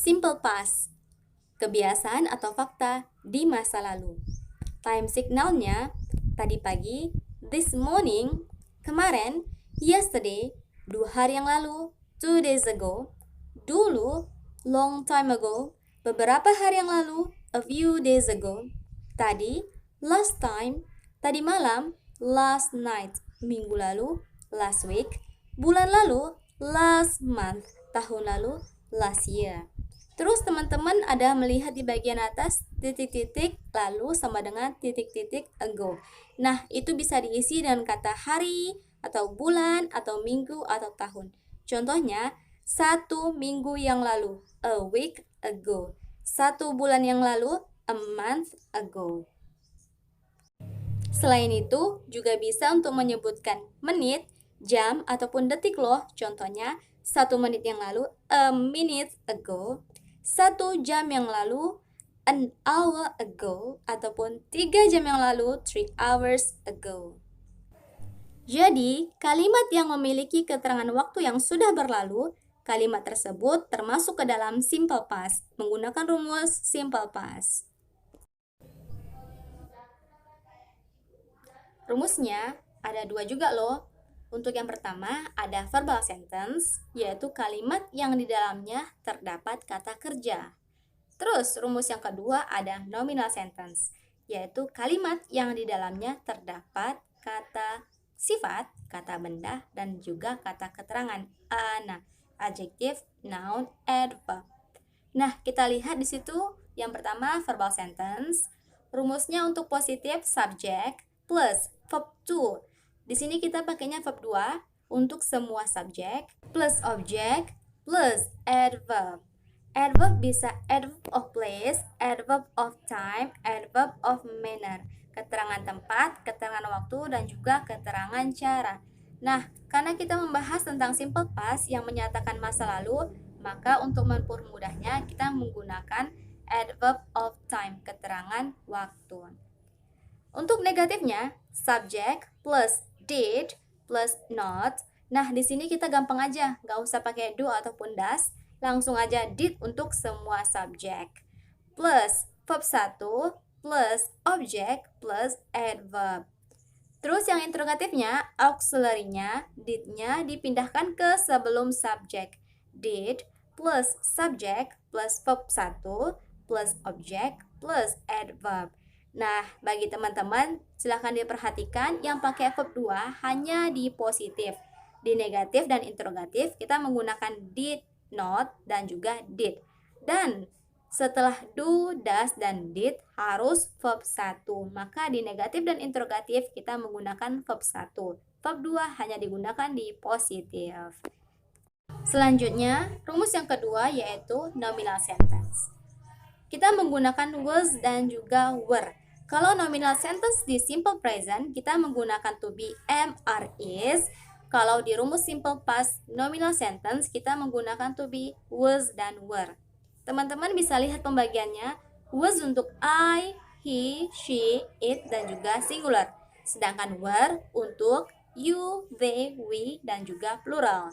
Simple past, kebiasaan atau fakta di masa lalu. Time signalnya tadi pagi, this morning, kemarin, yesterday, 2 hari yang lalu, 2 days ago, dulu, long time ago, beberapa hari yang lalu, a few days ago, tadi, last time, tadi malam, last night, minggu lalu, last week, bulan lalu, last month, tahun lalu, last year. Terus teman-teman ada melihat di bagian atas titik-titik lalu sama dengan titik-titik ago. Nah, itu bisa diisi dengan kata hari, atau bulan, atau minggu, atau tahun. Contohnya, 1 minggu yang lalu, a week ago. 1 bulan yang lalu, a month ago. Selain itu, juga bisa untuk menyebutkan menit, jam, ataupun detik loh. Contohnya, 1 menit yang lalu, a minute ago. 1 jam yang lalu, an hour ago, ataupun 3 jam yang lalu, 3 hours ago. Jadi, kalimat yang memiliki keterangan waktu yang sudah berlalu, kalimat tersebut termasuk ke dalam simple past, menggunakan rumus simple past. Rumusnya ada 2 juga loh. Untuk yang pertama, ada verbal sentence, yaitu kalimat yang di dalamnya terdapat kata kerja. Terus, rumus yang kedua ada nominal sentence, yaitu kalimat yang di dalamnya terdapat kata sifat, kata benda, dan juga kata keterangan. Nah, adjective, noun, adverb. Nah, kita lihat di situ yang pertama verbal sentence. Rumusnya untuk positif subject plus verb to. Di sini kita pakainya verb 2 untuk semua subjek plus object plus adverb. Adverb bisa adverb of place, adverb of time, adverb of manner. Keterangan tempat, keterangan waktu, dan juga keterangan cara. Nah, karena kita membahas tentang simple past yang menyatakan masa lalu, maka untuk mempermudahnya kita menggunakan adverb of time, keterangan waktu. Untuk negatifnya, subject plus did plus not. Nah, di sini kita gampang aja, nggak usah pakai do ataupun does, langsung aja did untuk semua subjek. Plus verb 1 plus object plus adverb. Terus yang interrogatifnya, auxiliary-nya, did-nya dipindahkan ke sebelum subjek. Did plus subject plus verb 1 plus object plus adverb. Nah, bagi teman-teman, silahkan diperhatikan yang pakai verb 2 hanya di positif. Di negatif dan interrogatif, kita menggunakan did, not, dan juga did. Dan setelah do, does, dan did harus verb 1. Maka di negatif dan interrogatif kita menggunakan verb 1. Verb 2 hanya digunakan di positif. Selanjutnya, rumus yang kedua yaitu nominal sentence. Kita menggunakan was dan juga were. Kalau nominal sentence di simple present, kita menggunakan to be, am, are, is. Kalau di rumus simple past nominal sentence, kita menggunakan to be, was, dan were. Teman-teman bisa lihat pembagiannya. Was untuk I, he, she, it, dan juga singular. Sedangkan were untuk you, they, we, dan juga plural.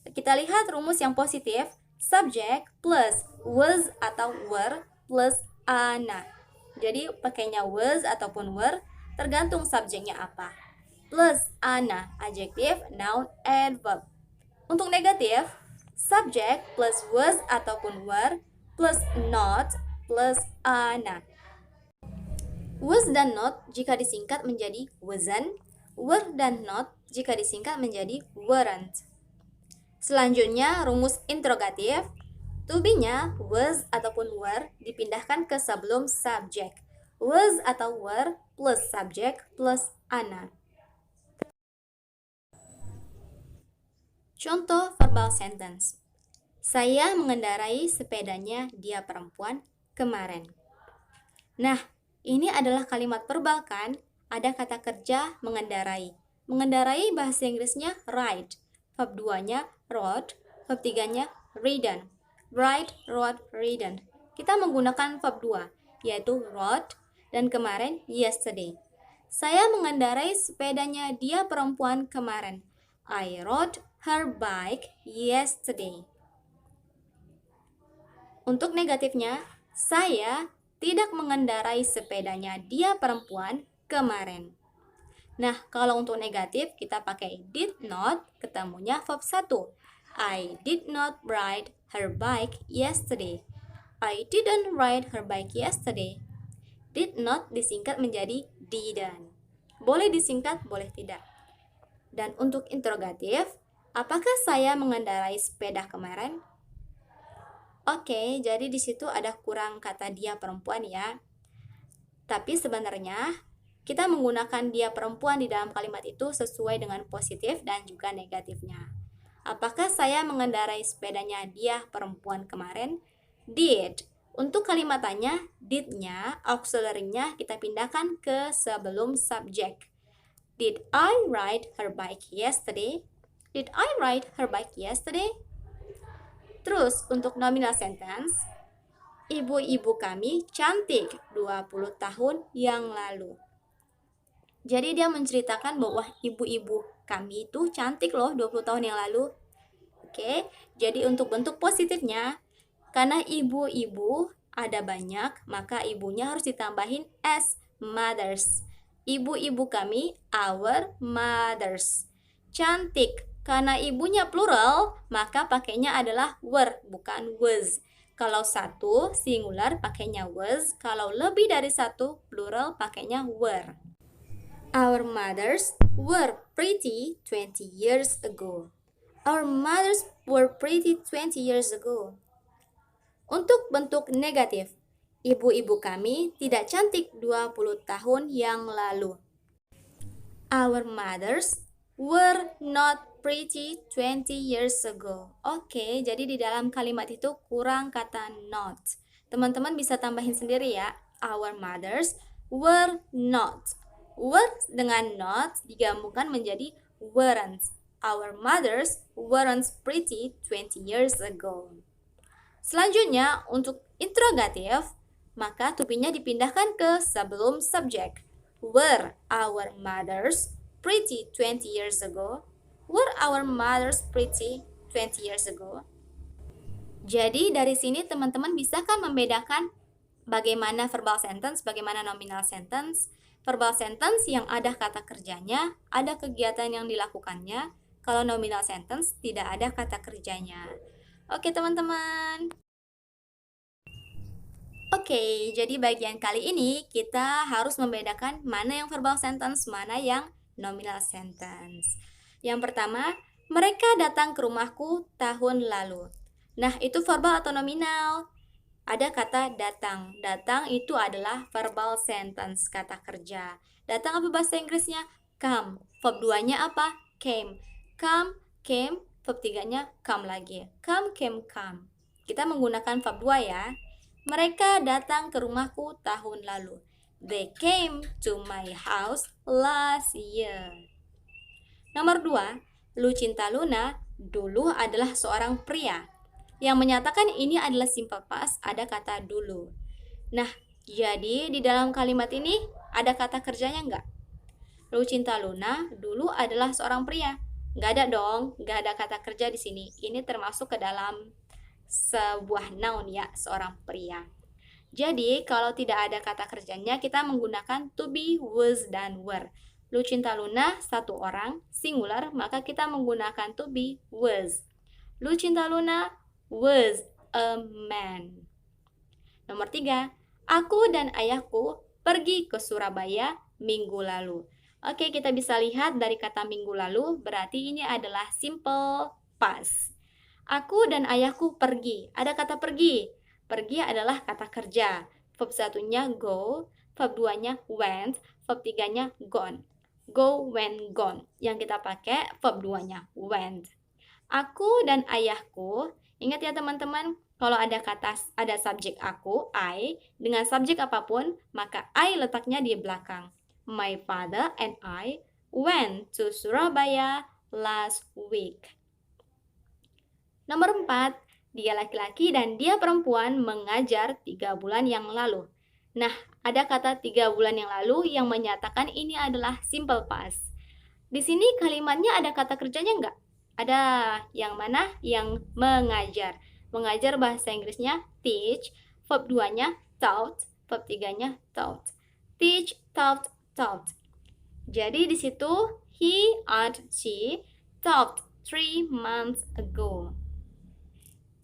Kita lihat rumus yang positif, subject plus was atau were plus ana. Jadi pakainya was ataupun were tergantung subjeknya apa. Plus ana, adjective, noun, adverb. Untuk negatif, subject plus was ataupun were plus not plus ana. Was dan not jika disingkat menjadi wasn't, were dan not jika disingkat menjadi weren't. Selanjutnya, rumus interrogatif. To be-nya was ataupun were dipindahkan ke sebelum subjek. Was atau were plus subjek plus ana. Contoh verbal sentence. Saya mengendarai sepedanya dia perempuan kemarin. Nah, ini adalah kalimat verbal kan? Ada kata kerja mengendarai. Mengendarai bahasa Inggrisnya ride. Verb 2-nya rode, verb 3-nya ridden. Ride, rode, ridden. Kita menggunakan verb 2, yaitu rode, dan kemarin yesterday. Saya mengendarai sepedanya dia perempuan kemarin. I rode her bike yesterday. Untuk negatifnya, saya tidak mengendarai sepedanya dia perempuan kemarin. Nah, kalau untuk negatif kita pakai did not, ketemunya verb 1. I did not ride her bike yesterday. I didn't ride her bike yesterday. Did not disingkat menjadi didn't. Boleh disingkat, boleh tidak. Dan untuk interrogatif, apakah saya mengendarai sepeda kemarin? Oke, jadi di situ ada kurang kata dia perempuan ya. Tapi sebenarnya kita menggunakan dia perempuan di dalam kalimat itu sesuai dengan positif dan juga negatifnya. Apakah saya mengendarai sepedanya dia perempuan kemarin? Did. Untuk kalimat tanya, did-nya, auxiliary-nya kita pindahkan ke sebelum subjek. Did I ride her bike yesterday? Did I ride her bike yesterday? Terus untuk nominal sentence, ibu-ibu kami cantik 20 tahun yang lalu. Jadi dia menceritakan bahwa ibu-ibu kami itu cantik loh 20 tahun yang lalu. Oke, jadi untuk bentuk positifnya, karena ibu-ibu ada banyak, maka ibunya harus ditambahin as mothers. Ibu-ibu kami, our mothers. Cantik, karena ibunya plural, maka pakainya adalah were, bukan was. Kalau satu singular pakainya was, kalau lebih dari satu plural pakainya were. Our mothers were pretty 20 years ago. Our mothers were pretty 20 years ago. Untuk bentuk negatif, ibu-ibu kami tidak cantik 20 tahun yang lalu. Our mothers were not pretty 20 years ago. Oke, jadi di dalam kalimat itu kurang kata not. Teman-teman bisa tambahin sendiri ya. Our mothers were not. Were dengan not digabungkan menjadi weren't. Our mothers weren't pretty 20 years ago. Selanjutnya, untuk interrogatif, maka to be-nya dipindahkan ke sebelum subjek. Were our mothers pretty 20 years ago? Were our mothers pretty 20 years ago? Jadi dari sini teman-teman bisa kan membedakan bagaimana verbal sentence, bagaimana nominal sentence. Verbal sentence yang ada kata kerjanya, ada kegiatan yang dilakukannya. Kalau nominal sentence tidak ada kata kerjanya. Oke teman-teman. Oke, jadi bagian kali ini kita harus membedakan mana yang verbal sentence, mana yang nominal sentence. Yang pertama, mereka datang ke rumahku tahun lalu. Nah, itu verbal atau nominal? Ada kata datang. Datang itu adalah verbal sentence, kata kerja. Datang apa bahasa Inggrisnya? Come. Verb 2-nya apa? Came. Come, came. Verb 3-nya come lagi. Come, came, come. Kita menggunakan verb 2 ya. Mereka datang ke rumahku tahun lalu. They came to my house last year. Nomor 2, Lucinta Luna dulu adalah seorang pria. Yang menyatakan ini adalah simple past, ada kata dulu. Nah, jadi di dalam kalimat ini ada kata kerjanya enggak? Lucinta Luna dulu adalah seorang pria. Enggak ada dong, enggak ada kata kerja di sini. Ini termasuk ke dalam sebuah noun ya, seorang pria. Jadi, kalau tidak ada kata kerjanya, kita menggunakan to be, was, dan were. Lucinta Luna satu orang, singular, maka kita menggunakan to be, was. Lucinta Luna was a man. Nomor 3, aku dan ayahku pergi ke Surabaya minggu lalu. Oke, kita bisa lihat dari kata minggu lalu, berarti ini adalah simple past. Aku dan ayahku pergi. Ada kata pergi. Pergi adalah kata kerja. Verb 1-nya go, verb 2-nya went, verb 3-nya gone. Go, went, gone. Yang kita pakai verb 2-nya went. Aku dan ayahku, ingat ya teman-teman, kalau ada subjek aku, I, dengan subjek apapun, maka I letaknya di belakang. My father and I went to Surabaya last week. Nomor 4, dia laki-laki dan dia perempuan mengajar 3 bulan yang lalu. Nah, ada kata 3 bulan yang lalu yang menyatakan ini adalah simple past. Di sini kalimatnya ada kata kerjanya enggak? Ada yang mana? Yang mengajar. Mengajar bahasa Inggrisnya teach, verb 2-nya taught, verb 3-nya taught. Teach, taught, taught. Jadi di situ he and she taught 3 months ago.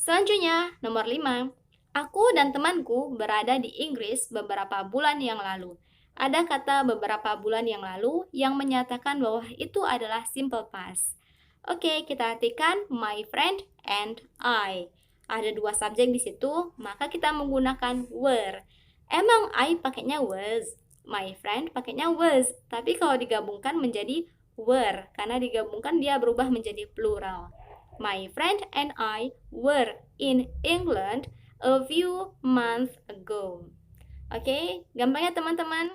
Selanjutnya, nomor 5. Aku dan temanku berada di Inggris beberapa bulan yang lalu. Ada kata beberapa bulan yang lalu yang menyatakan bahwa itu adalah simple past. Oke, kita artikan my friend and I. Ada dua subjek di situ, maka kita menggunakan were. Emang I pakainya was, my friend pakainya was. Tapi kalau digabungkan menjadi were, karena digabungkan dia berubah menjadi plural. My friend and I were in England a few months ago. Oke, gampang ya teman-teman?